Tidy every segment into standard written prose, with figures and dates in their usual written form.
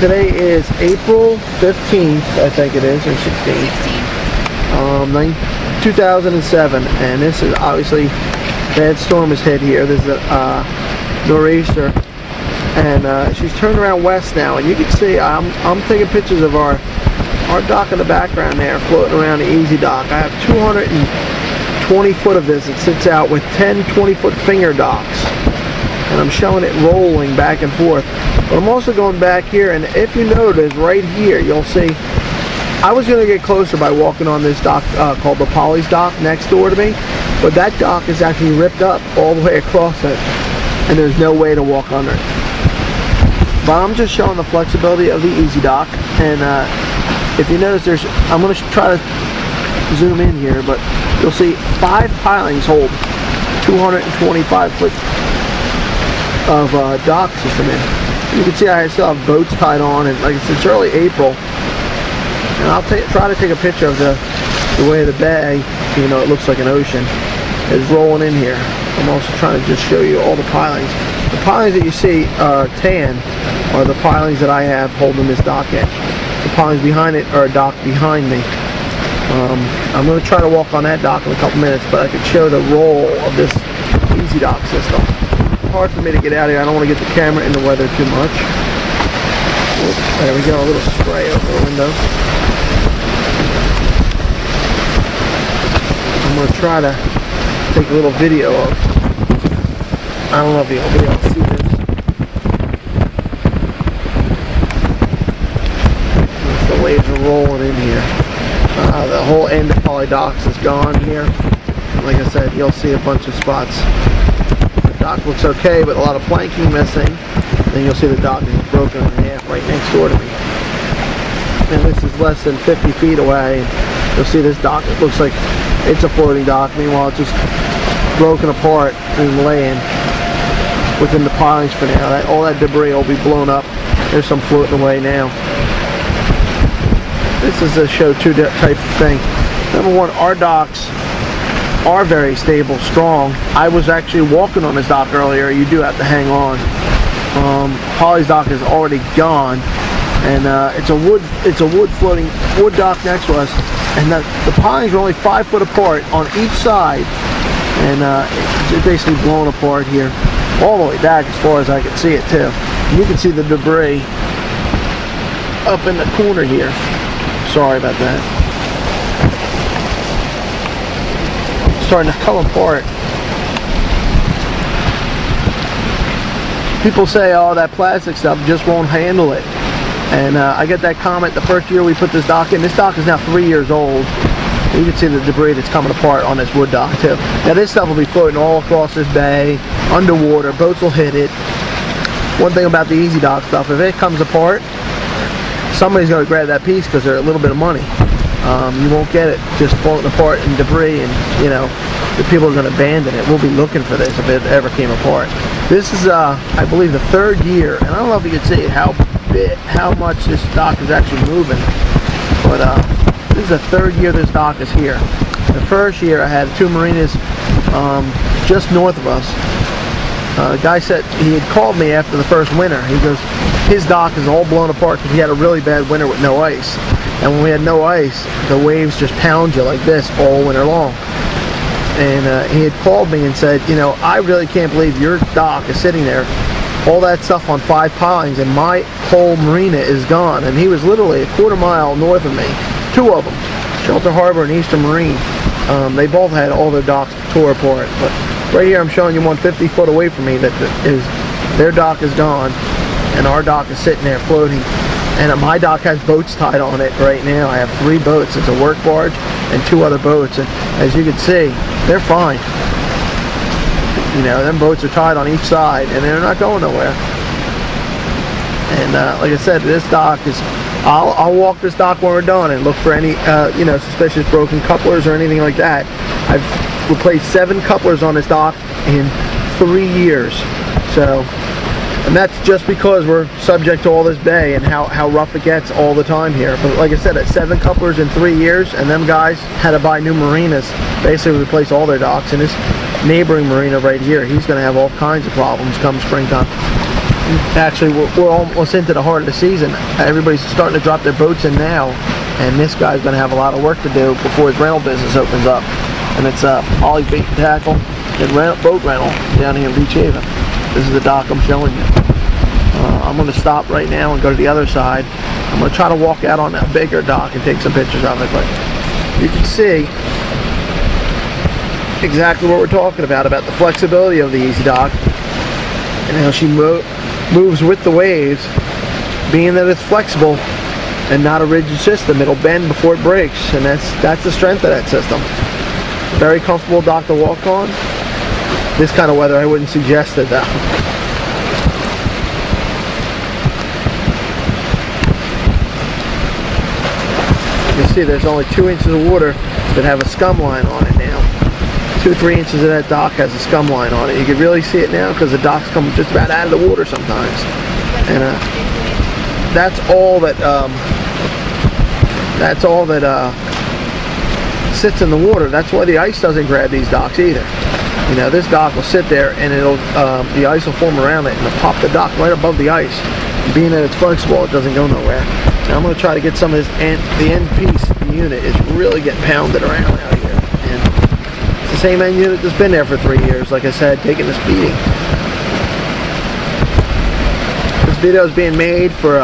Today is April 15th, I think it is, or 16th. 2007, and this is obviously bad storm has hit here. This is a nor'easter, and she's turned around west now, and you can see I'm taking pictures of our dock in the background there, floating around the Easy Dock. I have 220 foot of this. It sits out with 10 20-foot finger docks, and I'm showing it rolling back and forth. But I'm also going back here, and if you notice right here, you'll see I was going to get closer by walking on this dock called the Polly's Dock next door to me, but that dock is actually ripped up all the way across it, and there's no way to walk under it. But I'm just showing the flexibility of the Easy Dock, and if you notice, I'm going to try to zoom in here, but you'll see 5 pilings hold 225 foot of dock system in. You can see I still have boats tied on, and like I said, it's early April. And I'll try to take a picture of the way the bay, you know, it looks like an ocean, is rolling in here. I'm also trying to just show you all the pilings. The pilings that you see tan are the pilings that I have holding this dock in. The pilings behind it are a dock behind me. I'm going to try to walk on that dock in a couple minutes, but I could show the roll of this Easy Dock system. It's hard for me to get out of here. I don't want to get the camera in the weather too much. Oops, there we go, a little spray over the window. I'm going to try to take a little video of, I don't know if you'll be able to see this. The waves are rolling in here. The whole end of Polly Docks is gone here. Like I said, you'll see a bunch of spots. The dock looks okay, but a lot of planking missing. Then you'll see the dock is broken in half right next door to me. And this is less than 50 feet away. You'll see this dock, it looks like it's a floating dock. Meanwhile, it's just broken apart and laying within the pilings for now. All that debris will be blown up. There's some floating away now. This is a show 2 type of thing. Number one, our docks are very stable, strong. I was actually walking on this dock earlier. You do have to hang on. Polly's Dock is already gone, and it's a wood dock next to us, and the pilings are only 5 foot apart on each side, and it's basically blown apart here all the way back as far as I can see it too. And you can see the debris up in the corner here. Sorry about that. It's starting to come apart. People say, oh, that plastic stuff just won't handle it. And I get that comment the first year we put this dock in. This dock is now 3 years old. You can see the debris that's coming apart on this wood dock too. Now this stuff will be floating all across this bay, underwater. Boats will hit it. One thing about the Easy Dock stuff, if it comes apart, somebody's going to grab that piece because they're a little bit of money. You won't get it just floating apart in debris, and you know, the people are going to abandon it. We'll be looking for this if it ever came apart. This is, I believe, the 3rd year, and I don't know if you can see how much this dock is actually moving, but this is the 3rd year this dock is here. The first year I had 2 marinas just north of us. The guy said he had called me after the first winter. He goes, his dock is all blown apart because he had a really bad winter with no ice. And when we had no ice, the waves just pound you like this all winter long. And he had called me and said, you know, I really can't believe your dock is sitting there, all that stuff on 5 pilings, and my whole marina is gone. And he was literally a quarter mile north of me, 2 of them, Shelter Harbor and Eastern Marine. They both had all their docks tore apart. But right here I'm showing you one 50 foot away from me that their dock is gone, and our dock is sitting there floating. And my dock has boats tied on it right now. I have 3 boats. It's a work barge and 2 other boats. And as you can see, they're fine. You know, them boats are tied on each side, and they're not going nowhere. And like I said, this dock is, I'll walk this dock when we're done and look for any, you know, suspicious broken couplers or anything like that. I've replaced 7 couplers on this dock in 3 years. So, and that's just because we're subject to all this bay and how rough it gets all the time here. But like I said, at 7 couplers in 3 years, and them guys had to buy new marinas, basically replace all their docks. And this neighboring marina right here, he's going to have all kinds of problems come springtime. Actually, we're almost into the heart of the season. Everybody's starting to drop their boats in now, and this guy's going to have a lot of work to do before his rental business opens up. And it's Ollie's Bait and Tackle and boat rental down here in Beach Haven. This is the dock I'm showing you. I'm going to stop right now and go to the other side. I'm going to try to walk out on that bigger dock and take some pictures of it, but you can see exactly what we're talking about the flexibility of the Easy Dock and how she moves with the waves, being that it's flexible and not a rigid system. It'll bend before it breaks, and that's the strength of that system. Very comfortable dock to walk on. This kind of weather I wouldn't suggest it though. You see there's only 2 inches of water that have a scum line on it now. 2-3 inches of that dock has a scum line on it. You can really see it now because the docks come just about out of the water sometimes. And that's all that sits in the water. That's why the ice doesn't grab these docks either. You know, this dock will sit there and it'll the ice will form around it and it'll pop the dock right above the ice. Being that it's flexible, it doesn't go nowhere. Now I'm going to try to get some of this the end piece. The unit is really getting pounded around out here. And it's the same end unit that's been there for 3 years, like I said, taking this beating. This video is being made for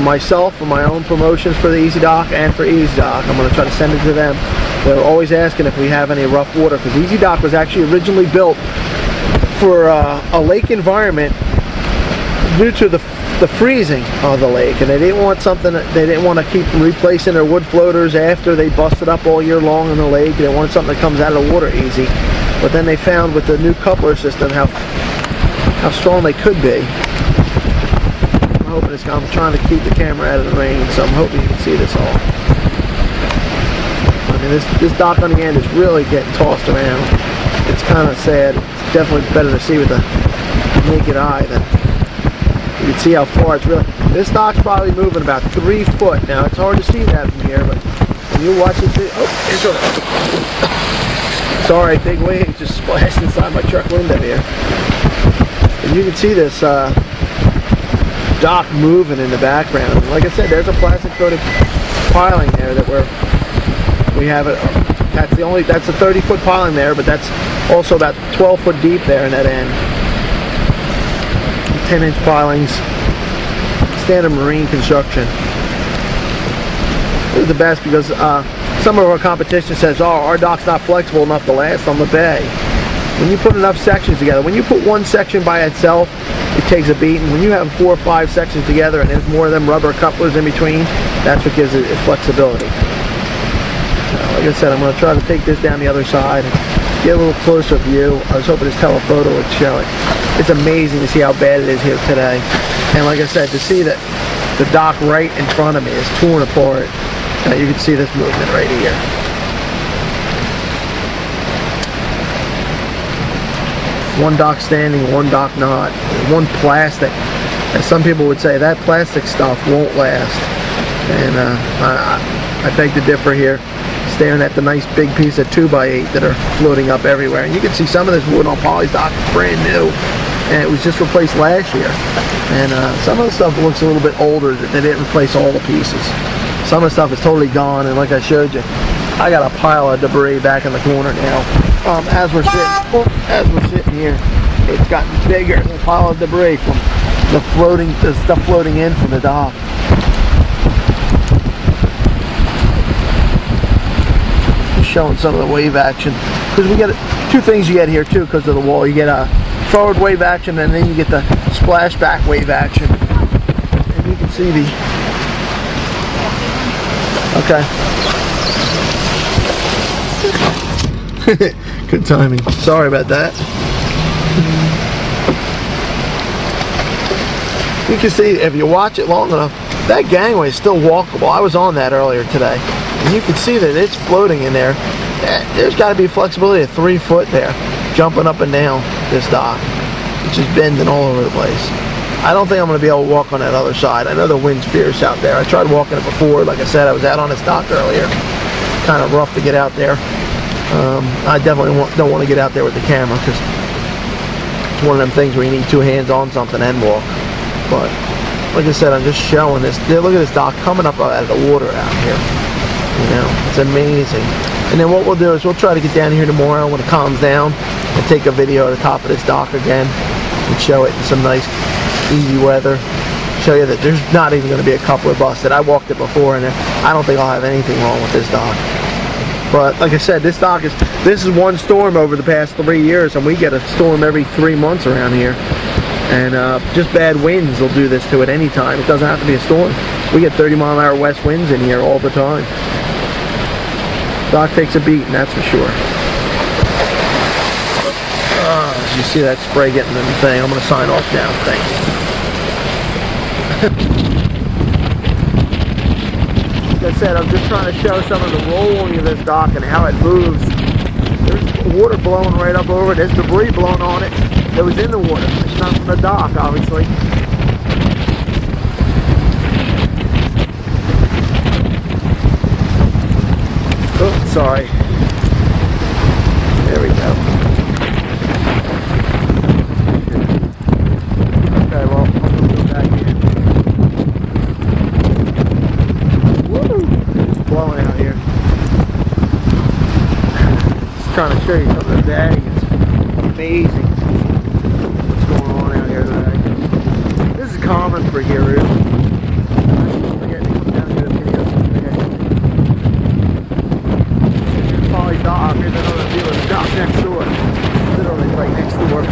myself, for my own promotions for the Easy Dock and for Easy Dock. I'm going to try to send it to them. They're always asking if we have any rough water, because Easy Dock was actually originally built for a lake environment due to the freezing of the lake, and they didn't want to keep replacing their wood floaters after they busted up all year long in the lake. They wanted something that comes out of the water easy. But then they found with the new coupler system how strong they could be. I'm trying to keep the camera out of the rain, so I'm hoping you can see this all. I mean, this dock on the end is really getting tossed around. It's kind of sad. It's definitely better to see with the naked eye than you can see how far it's really. This dock's probably moving about 3 foot. Now it's hard to see that from here, but when you watch it, sorry, big wave just splashed inside my truck window here. And you can see this dock moving in the background. Like I said, there's a plastic coated piling there that we have it. That's a 30-foot piling there, but that's also about 12 foot deep there in that end. 10-inch pilings, standard marine construction. This is the best because some of our competition says, oh, our dock's not flexible enough to last on the bay. When you put enough sections together, when you put one section by itself, it takes a beating. When you have 4 or 5 sections together and there's more of them rubber couplers in between, that's what gives it flexibility. Like I said, I'm going to try to take this down the other side and get a little closer view. I was hoping this telephoto would show it. It's amazing to see how bad it is here today. And like I said, to see that the dock right in front of me is torn apart. You can see this movement right here. One dock standing, one dock not. One plastic. As some people would say, that plastic stuff won't last. And I beg to differ here. Staring at the nice big piece of 2x8 that are floating up everywhere. And you can see some of this wood on Polly's dock is brand new. And it was just replaced last year. And some of the stuff looks a little bit older. They didn't replace all the pieces. Some of the stuff is totally gone. And like I showed you, I got a pile of debris back in the corner now. As we're sitting here, it's gotten bigger. The pile of debris from the stuff floating in from the dock. Just showing some of the wave action, because we get 2 things you get here too because of the wall. You get a forward wave action, and then you get the splashback wave action. And you can see the good timing. Sorry about that. You can see, if you watch it long enough, that gangway is still walkable. I was on that earlier today. And you can see that it's floating in there. There's got to be flexibility of 3 foot there, jumping up and down this dock. It's just bending all over the place. I don't think I'm going to be able to walk on that other side. I know the wind's fierce out there. I tried walking it before. Like I said, I was out on this dock earlier. Kind of rough to get out there. I definitely don't want to get out there with the camera because It's one of them things where you need two hands on something and walk. But like I said, I'm just showing this. Look at this dock coming up out of the water out here. You know, it's amazing. And then what we'll do is we'll try to get down here tomorrow when it calms down and take a video at the top of this dock again and show it in some nice, easy weather. Show you that there's not even going to be a coupler busted. I walked it before, and I don't think I'll have anything wrong with this dock. But like I said, this is one storm over the past 3 years, and we get a storm every 3 months around here. And just bad winds will do this to it any time. It doesn't have to be a storm. We get 30-mile-an-hour west winds in here all the time. Dock takes a beating, that's for sure. You see that spray getting in the thing. I'm going to sign off now. Thanks. Like I said, I'm just trying to show some of the rolling of this dock and how it moves. There's water blowing right up over it. There's debris blowing on it that was in the water. It's not from the dock, obviously. Oh, sorry. There we go. Okay, well, I'm going to go back in. Woo! It's blowing out here. Just trying to show you some of the day. It's amazing what's going on out here today. This is common for here, really. I forget to come down here to videos today. Here's Polly Dock. Here's another view of the dock next door. Literally right next door.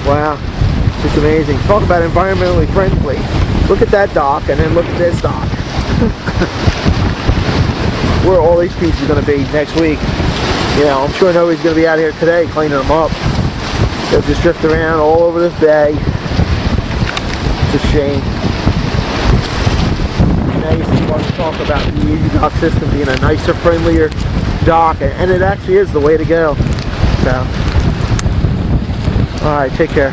Wow, it's amazing. Talk about environmentally friendly. Look at that dock and then look at this dock. Where are all these pieces going to be next week? You know, I'm sure nobody's going to be out here today cleaning them up. They'll just drift around all over this bay. It's a shame. Now you see why we talk about the Easy Dock system being a nicer, friendlier dock, and it actually is the way to go. So. Alright, take care.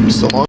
So long.